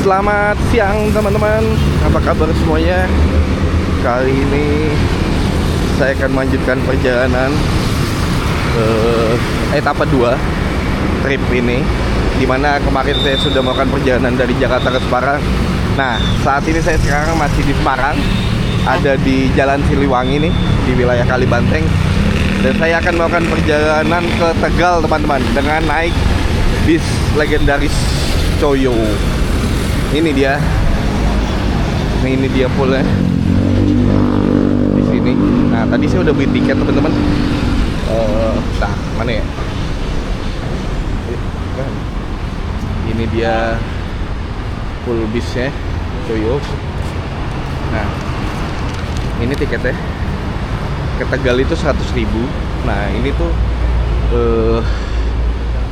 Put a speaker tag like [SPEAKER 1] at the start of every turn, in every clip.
[SPEAKER 1] Selamat siang teman-teman, apa kabar semuanya? Kali ini saya akan melanjutkan perjalanan etapa 2 trip ini, dimana kemarin saya sudah melakukan perjalanan dari Jakarta ke Semarang. Nah, saat ini saya sekarang masih di Semarang, ada di Jalan Siliwangi nih, di wilayah Kalibanteng. Dan saya akan melakukan perjalanan ke Tegal teman-teman, dengan naik bis legendaris Choyo. Ini dia pulnya di sini. Nah, tadi saya udah beli tiket teman-teman. Nah, mana ya? Ini dia full bisnya Choyo. Nah, ini tiketnya. Ke Tegal itu 100.000. Nah, ini tuh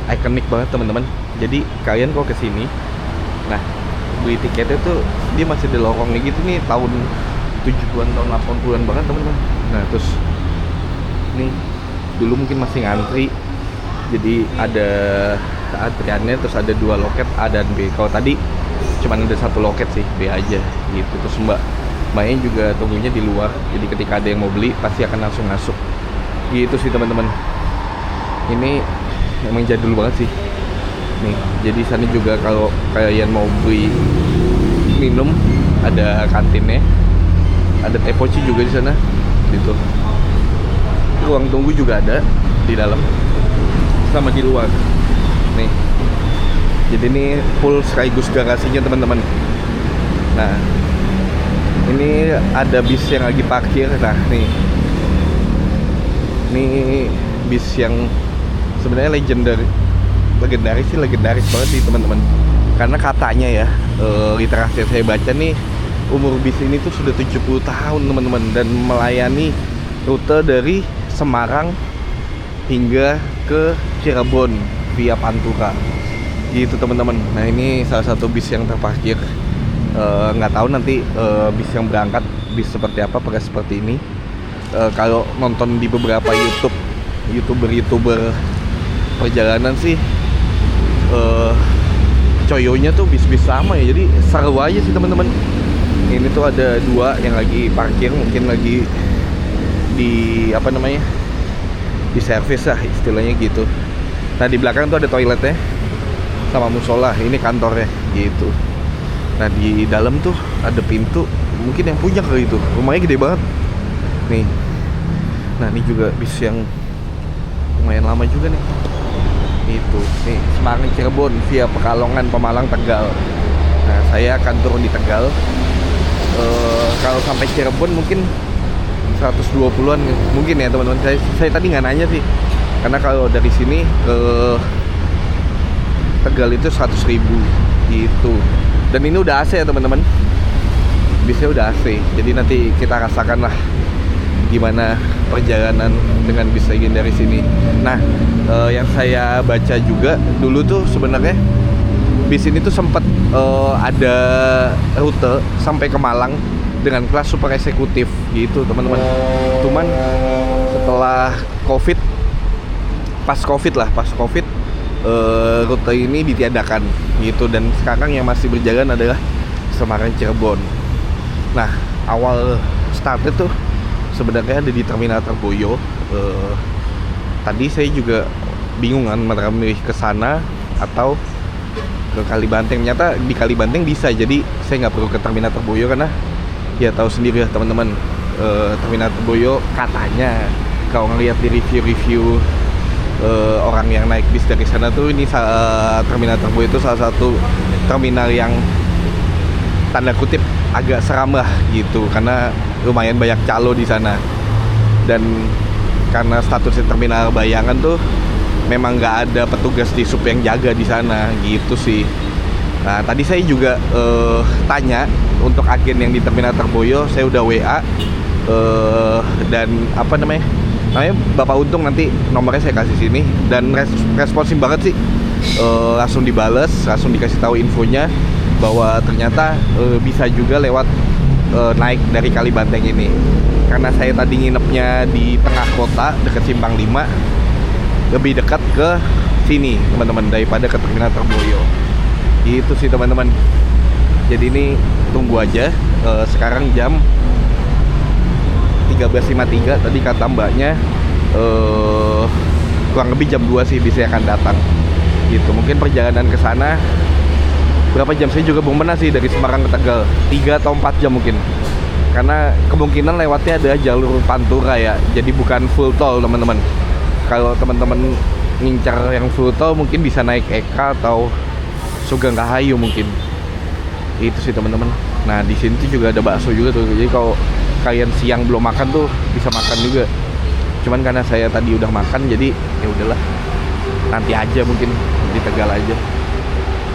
[SPEAKER 1] ikonik banget teman-teman. Jadi kalian kalau kesini, nah beli tiketnya tuh dia masih di lorongnya gitu nih, tahun 70-an, tahun 80-an banget teman-teman. Nah, terus nih dulu mungkin masih ngantri, jadi ada antriannya, terus ada 2 loket A dan B. Kalau tadi cuman ada 1 loket sih, B aja gitu. Terus mbaknya juga tunggunya di luar, jadi ketika ada yang mau beli pasti akan langsung masuk gitu sih teman-teman. Ini emang jadul banget sih nih. Jadi sana juga kalau kalian mau beli minum, ada kantinnya, ada teh poci juga di sana gitu. Ruang tunggu juga ada di dalam sama di luar nih. Jadi ini full sekaligus garasinya teman-teman. Nah, ini ada bis yang lagi parkir. Nah, nih ini bis yang sebenarnya legendaris banget sih teman-teman. Karena katanya ya, literasi yang saya baca nih, umur bis ini tuh sudah 70 tahun teman-teman, dan melayani rute dari Semarang hingga ke Cirebon via Pantura gitu teman-teman. Nah, ini salah satu bis yang terparkir. Nggak tahu nanti bis yang berangkat bis seperti apa, pakai seperti ini. Kalau nonton di beberapa youtuber perjalanan sih, Choyo-nya tuh bis-bis sama ya, jadi seru aja sih teman-teman. Ini tuh ada 2 yang lagi parkir, mungkin lagi di di servis lah istilahnya gitu. Nah, di belakang tuh ada toiletnya sama musola, ini kantornya gitu. Nah, di dalam tuh ada pintu, mungkin yang punya kali itu, rumahnya gede banget nih. Nah, ini juga bis yang lumayan lama juga nih. Itu nih, Semarang Cirebon via Pekalongan, Pemalang, Tegal. Nah, saya akan turun di Tegal. Kalau sampai Cirebon mungkin 120-an mungkin ya teman-teman. Saya tadi nggak nanya sih, karena kalau dari sini ke Tegal itu 100.000 gitu. Dan ini udah AC ya teman-teman, bisnya udah AC. Jadi nanti kita rasakan lah gimana perjalanan dengan bis legendaris ini. Nah, yang saya baca juga dulu tuh sebenarnya bis ini tuh sempat ada rute sampai ke Malang dengan kelas super eksekutif gitu teman-teman. Cuman setelah pas COVID rute ini ditiadakan gitu, dan sekarang yang masih berjalan adalah Semarang Cirebon. Nah, awal startnya tuh sebenarnya ada di Terminal Terboyo. Tadi saya juga bingung kan memilih ke sana atau ke Kalibanteng. Ternyata di Kalibanteng bisa, jadi saya nggak perlu ke Terminal Terboyo, karena ya tahu sendiri ya teman-teman, Terminal Terboyo katanya kalau ngelihat di review orang yang naik bis dari sana tuh, ini Terminal Terboyo itu salah satu terminal yang tanda kutip agak seram lah gitu, karena lumayan banyak calo di sana. Dan karena statusnya terminal bayangan tuh memang nggak ada petugas di sub yang jaga di sana gitu sih. Nah, tadi saya juga tanya untuk agen yang di Terminal Terboyo, saya udah WA dan namanya Bapak Untung, nanti nomornya saya kasih sini, dan responsif banget sih. Langsung dibales, langsung dikasih tahu infonya bahwa ternyata bisa juga lewat naik dari Kalibanteng ini. Karena saya tadi nginepnya di tengah kota dekat Simpang 5, lebih dekat ke sini teman-teman daripada ke Terminal Terboyo. Gitu sih teman-teman. Jadi ini tunggu aja. Sekarang jam 13.53, tadi kata mbaknya kurang lebih jam 2 sih bisa akan datang gitu. Mungkin perjalanan ke sana berapa jam, saya juga belum pernah sih dari Semarang ke Tegal, 3 atau 4 jam mungkin, karena kemungkinan lewatnya ada jalur Pantura ya, jadi bukan full tol teman-teman. Kalau teman-teman ngincar yang full tol mungkin bisa naik Eka atau Sugeng Rahayu mungkin. Itu sih teman-teman. Nah di sini tuh juga ada bakso juga tuh, jadi kalau kalian siang belum makan tuh bisa makan juga. Cuman karena saya tadi udah makan, jadi ya udahlah, nanti aja mungkin di Tegal aja.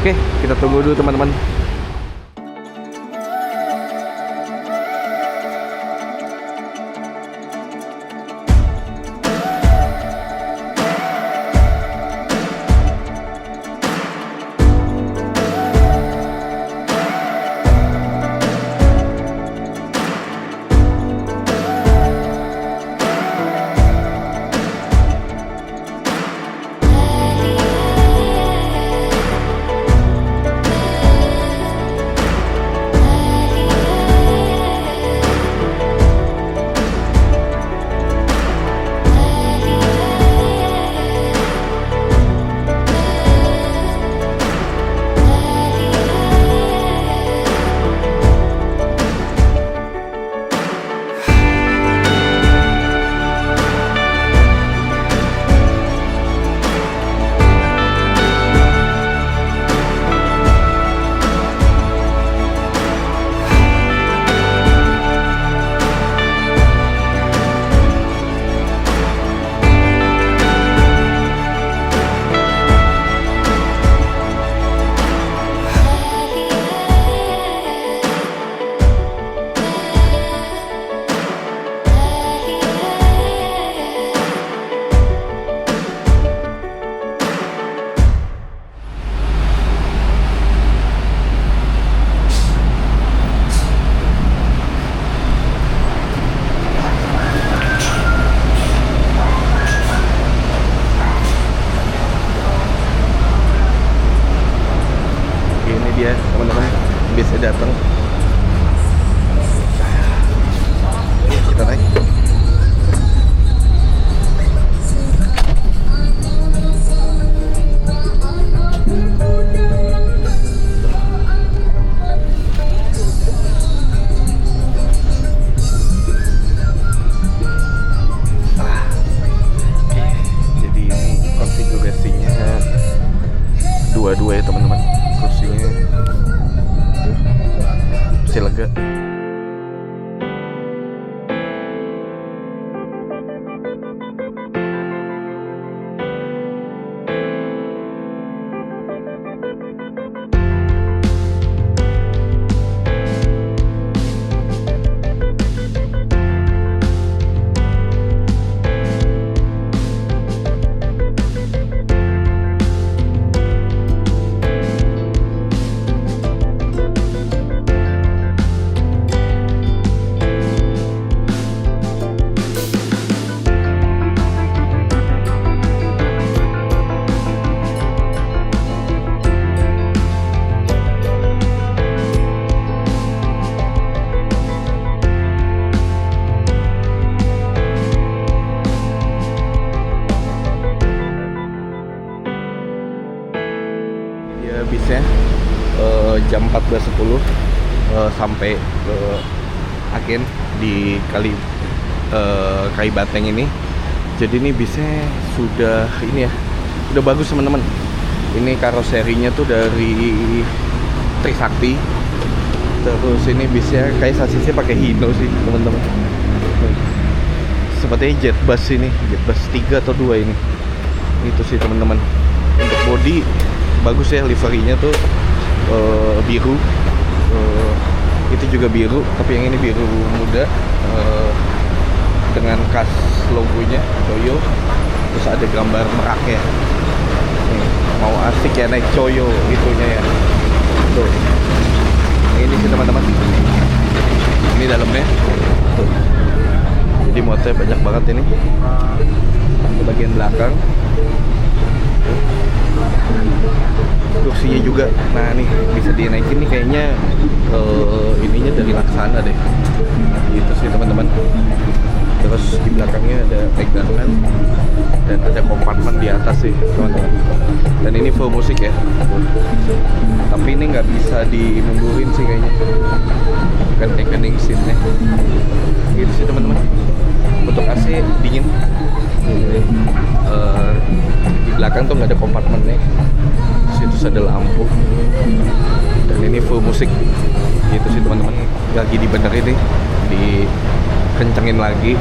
[SPEAKER 1] Oke, kita tunggu dulu teman-teman. Bisnya datang. Kita naik. Jadi ini konfigurasinya dua-dua ya teman-teman. Kursinya masih lega. Bisnya jam 14.10 sampai ke Agen di Kalibanteng ini. Jadi ini bisnya sudah ini ya, udah bagus teman-teman. Ini karoserinya tuh dari Trisakti. Terus ini bisnya kayak sasisnya pakai Hino sih teman-teman. Sepertinya Jetbus ini, Jetbus 3 atau 2 ini. Itu sih teman-teman. Untuk body bagus ya, liverynya tuh biru, itu juga biru, tapi yang ini biru muda dengan khas logonya Coyo, terus ada gambar meraknya. Nih, mau asik ya naik Coyo itunya ya. Tuh, ini sih teman-teman, ini dalamnya. Tuh, jadi muatnya banyak banget ini. Di bagian belakang. Kursinya juga, nah nih bisa dinaikin nih kayaknya ininya dari Laksana deh. Gitu sih teman-teman. Terus di belakangnya ada pegangan dan ada kompartemen di atas sih teman-teman. Dan ini full musik ya. Tapi ini nggak bisa dimundurin sih kayaknya. Bukan teknik scene-nya. Gitu sih teman-teman. Untuk AC dingin. Di belakang tuh nggak ada kompartemennya. Situ ada lampu. Dan ini full musik. Gitu sih teman-teman. Lagi dibenerin nih, dikencengin lagi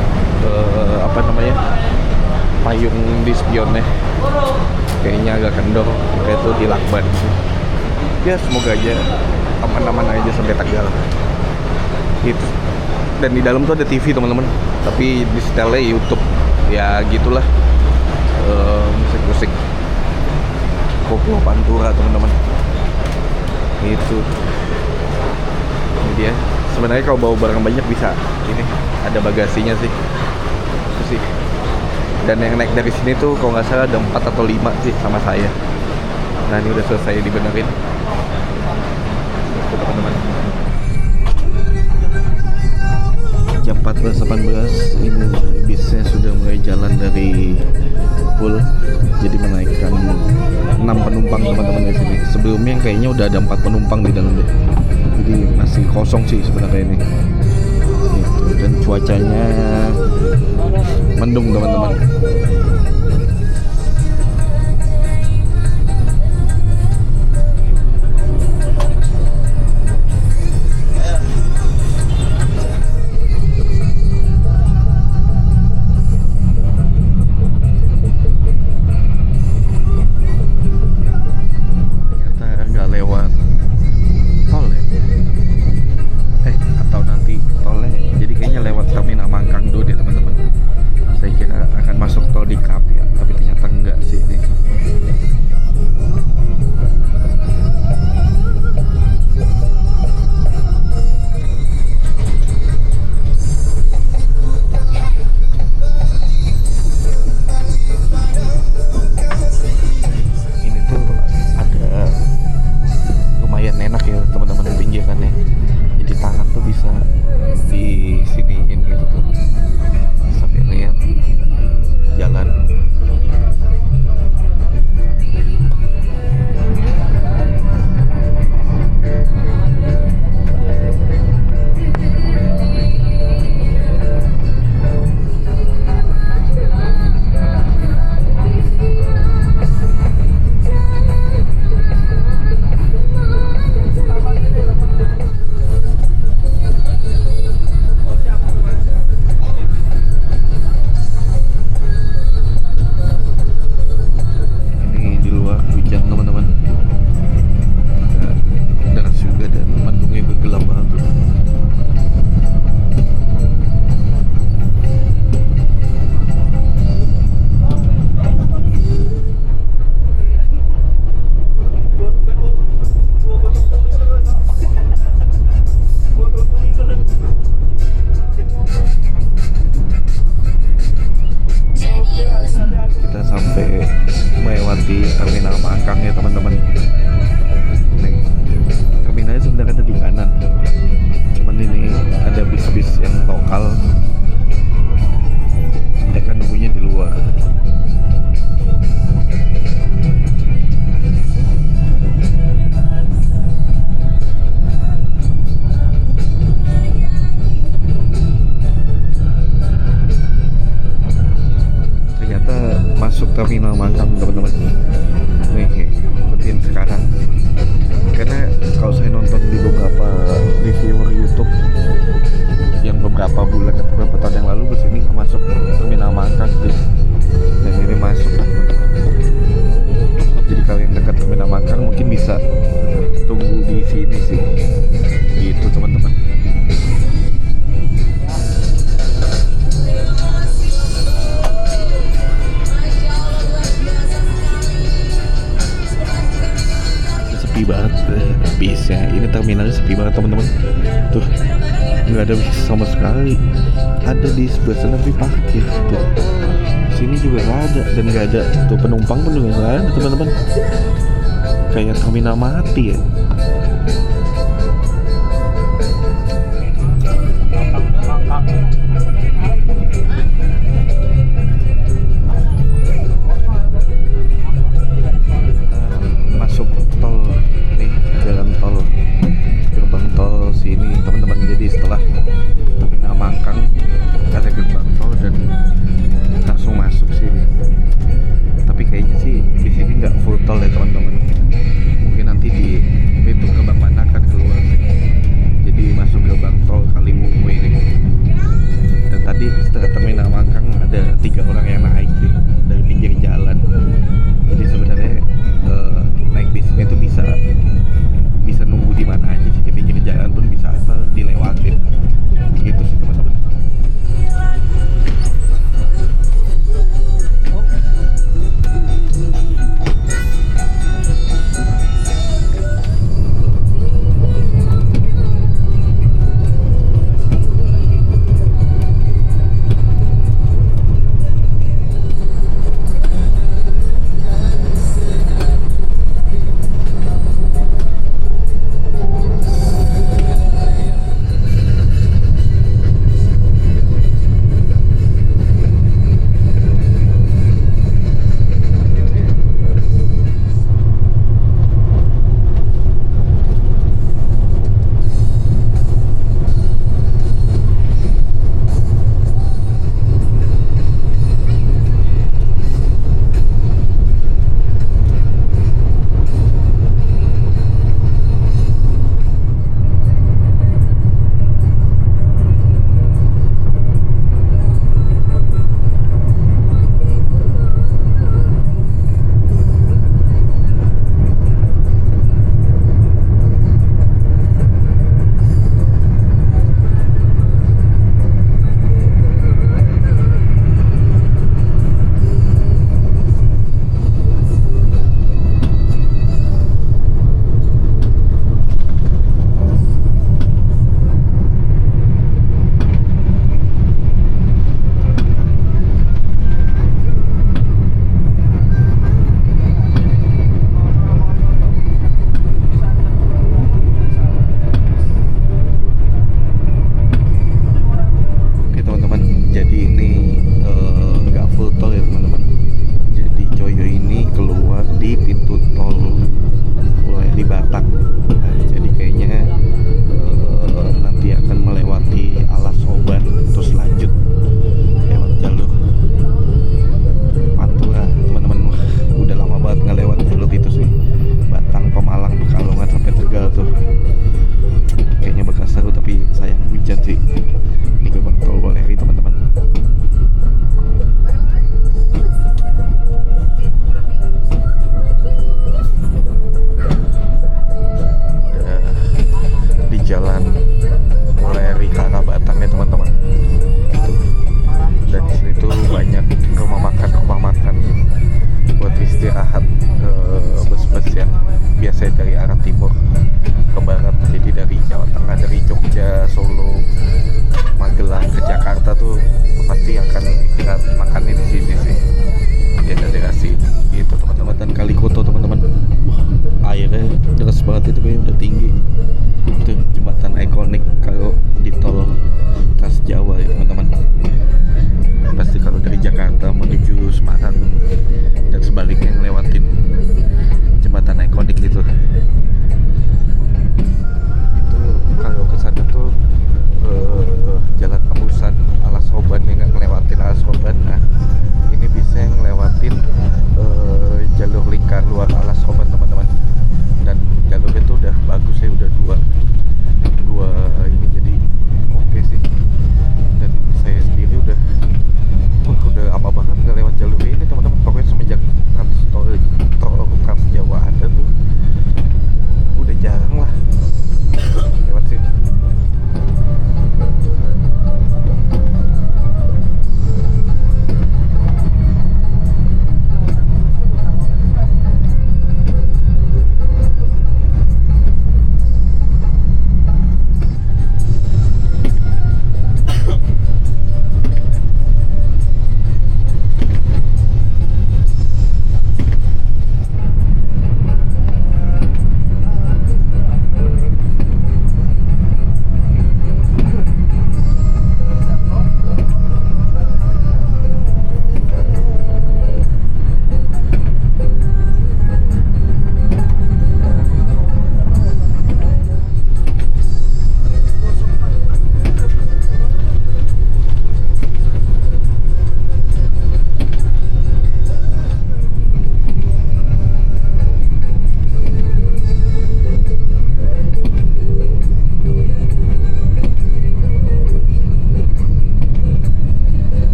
[SPEAKER 1] payung di spionnya. Kayaknya agak kendor, kayak itu di lakban sih. Ya semoga aja aman-aman aja sampai Tegal. Gitu. Dan di dalam tuh ada TV teman-teman, tapi di setelnya YouTube. Ya gitulah, musik-musik koplo pantura teman-teman. Itu ini dia. Sebenarnya kalau bawa barang banyak bisa, ini ada bagasinya sih. Itu sih. Dan yang naik dari sini tuh kalau nggak salah ada 4 atau 5 sih sama saya. Nah ini udah selesai dibenerin. Itu teman-teman. Jam 14.18 ini bisnya sudah mulai jalan dari Pool. Jadi menaikkan 6 penumpang teman-teman di sini. Sebelumnya kayaknya udah ada 4 penumpang di dalam deh. Jadi masih kosong sih sebenarnya ini. Gitu. Dan cuacanya mendung teman-teman. Terminal Mangkang teman-teman. Nih, ikutin sekarang. Karena kalau saya nonton di beberapa reviewer YouTube yang beberapa bulan atau beberapa tahun yang lalu kesini masuk Terminal Mangkang sih. Dan ini masuk. Jadi kalau yang dekat Terminal Mangkang mungkin bisa tunggu di sini sih. Gitu teman-teman. Sepi banget bisnya. Ini terminalnya sepi banget teman-teman. Tuh nggak ada bis sama sekali. Ada di sebelah sana tapi parkir tuh. Sini juga nggak ada dan nggak ada tuh penumpang pun juga nggak ada teman-teman. Kayak terminal mati ya. Jadi setelah terminal Mangkang ada 3 orang yang naik sih dari pinggir jalan. Jadi sebenarnya naik bisnya itu bisa nunggu di mana aja sih, di pinggir jalan pun bisa asal dilewatin. Gitu sih teman-teman.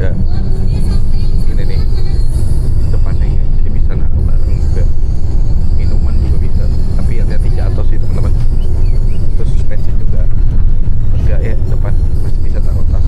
[SPEAKER 1] ada ini nih depannya ya, jadi bisa naruh barang juga, minuman juga bisa, tapi hati-hati jatuh sih teman-teman. Terus space juga enggak ya, depan masih bisa taruh tas.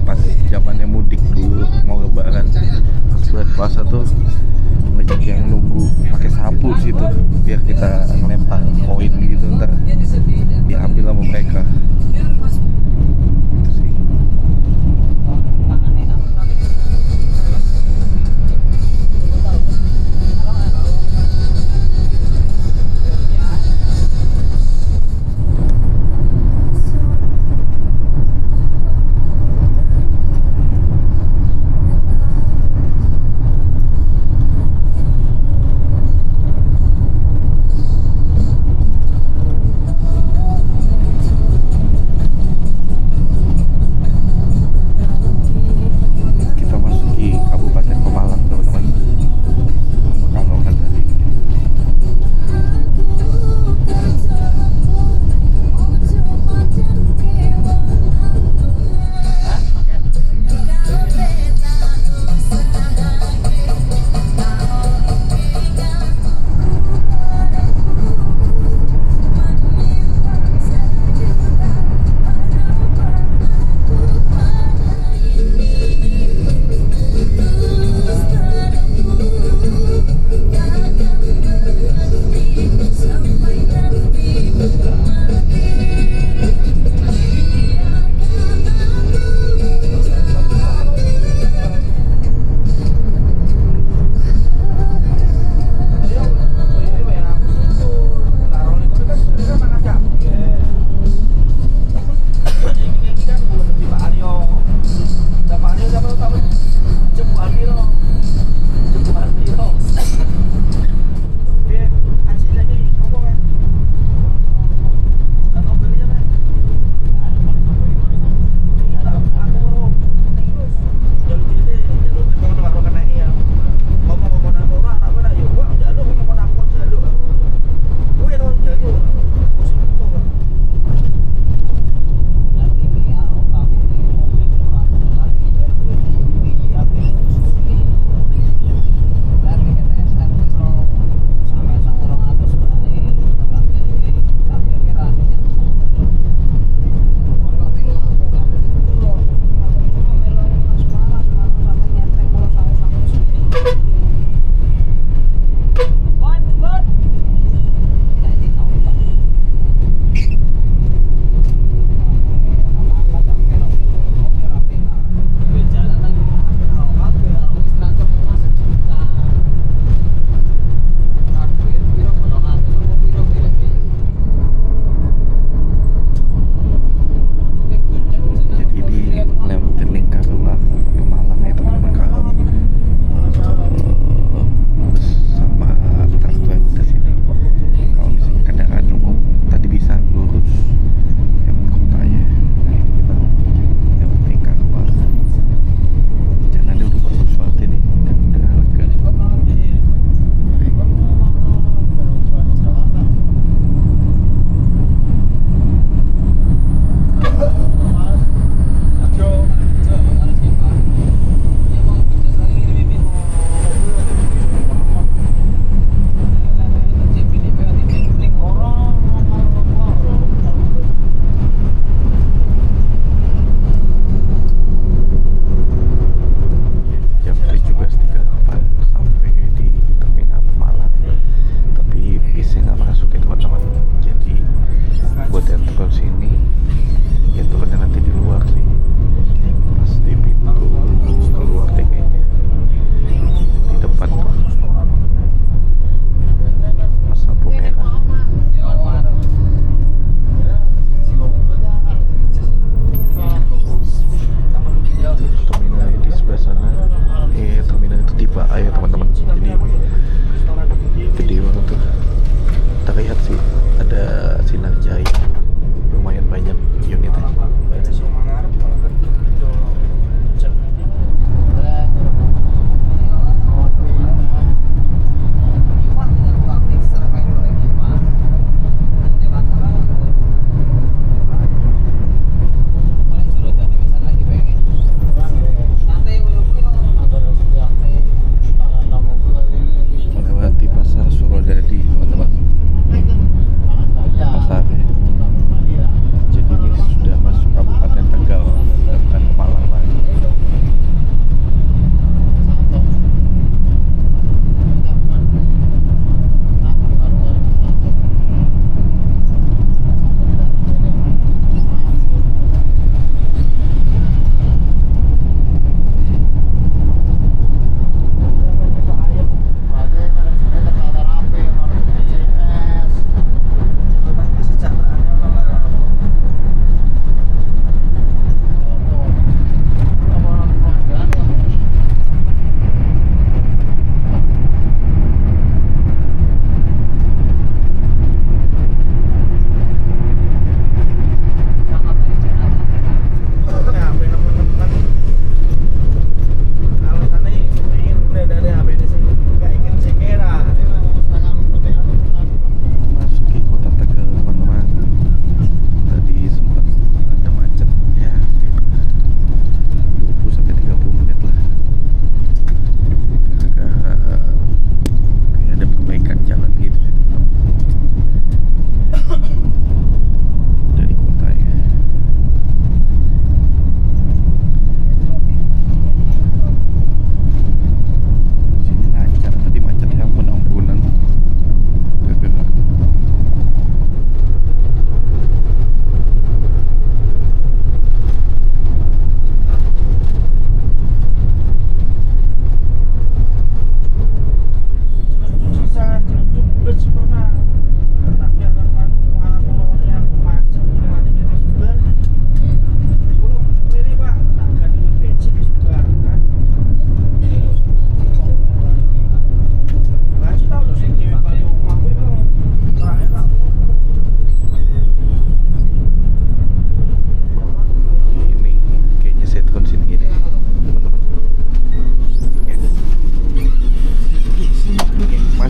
[SPEAKER 1] pas zamannya mudik dulu mau lebaran bulan puasa tuh banyak yang nunggu pakai sapu situ biar kita ngelempar koin gitu ntar diambil sama mereka gitu sih.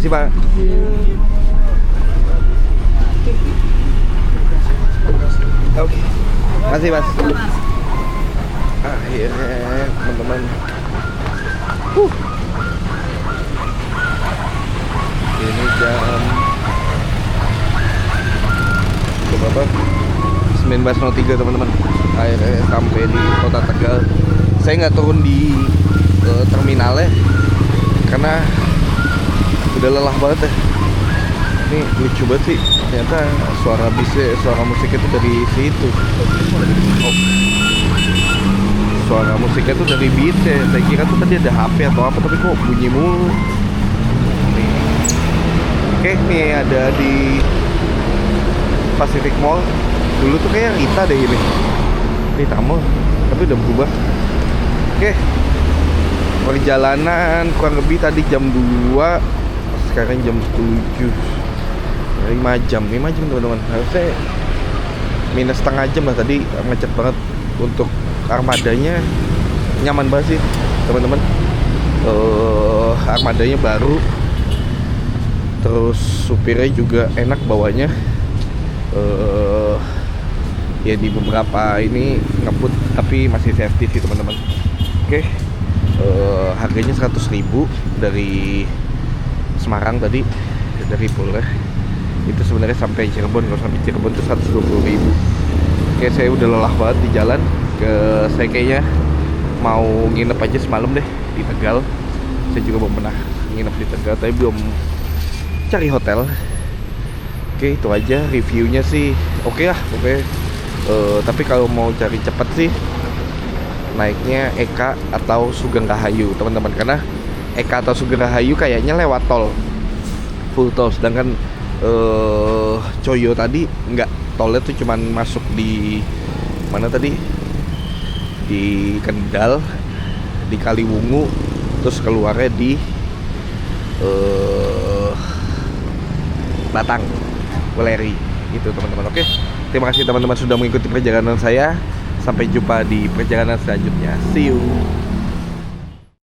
[SPEAKER 1] kasih Pak. Oke. Makasih Mas. Akhirnya teman-teman. Ini jam berapa? 19.03 teman-teman. Akhirnya sampai di Kota Tegal. Saya nggak turun di terminalnya karena udah lelah banget ya. Ini lucu banget sih. Ternyata suara bisnya, suara musik itu dari situ. Oh. Suara musiknya tuh dari beat ya. Saya kira tuh tadi ada HP atau apa, tapi kok bunyi mulu. Nih. Oke, nih ada di Pacific Mall. Dulu tuh kayak Rita deh ini. Rita Mall, tapi udah berubah. Oke. Perjalanan kurang lebih tadi jam 2, sekarang jam 7. 5 jam teman-teman. Harusnya minus setengah jam lah tadi, macet banget. Untuk armadanya nyaman banget sih teman-teman. Armadanya baru, terus supirnya juga enak bawanya. Ya di beberapa ini ngebut tapi masih safety sih teman-teman. Oke. Harganya 100.000 dari Semarang tadi, dari Pulau. Itu sebenarnya sampai Cirebon, kalau sampai Cirebon itu 120.000. Oke, saya udah lelah banget di jalan. Saya kayaknya mau nginep aja semalam deh di Tegal. Saya juga belum pernah nginep di Tegal, tapi belum cari hotel. Oke, itu aja reviewnya sih. Oke lah, oke. Tapi kalau mau cari cepet sih naiknya Eka atau Sugeng Rahayu teman-teman, karena Eka atau Sugeng Rahayu kayaknya lewat tol, full tol, sedangkan Coyo tadi nggak, tolnya tuh cuman masuk di mana tadi, di Kendal, di Kaliwungu, terus keluarnya di Batang, Weleri itu teman-teman. Oke, terima kasih teman-teman sudah mengikuti perjalanan saya. Sampai jumpa di perjalanan selanjutnya. See you.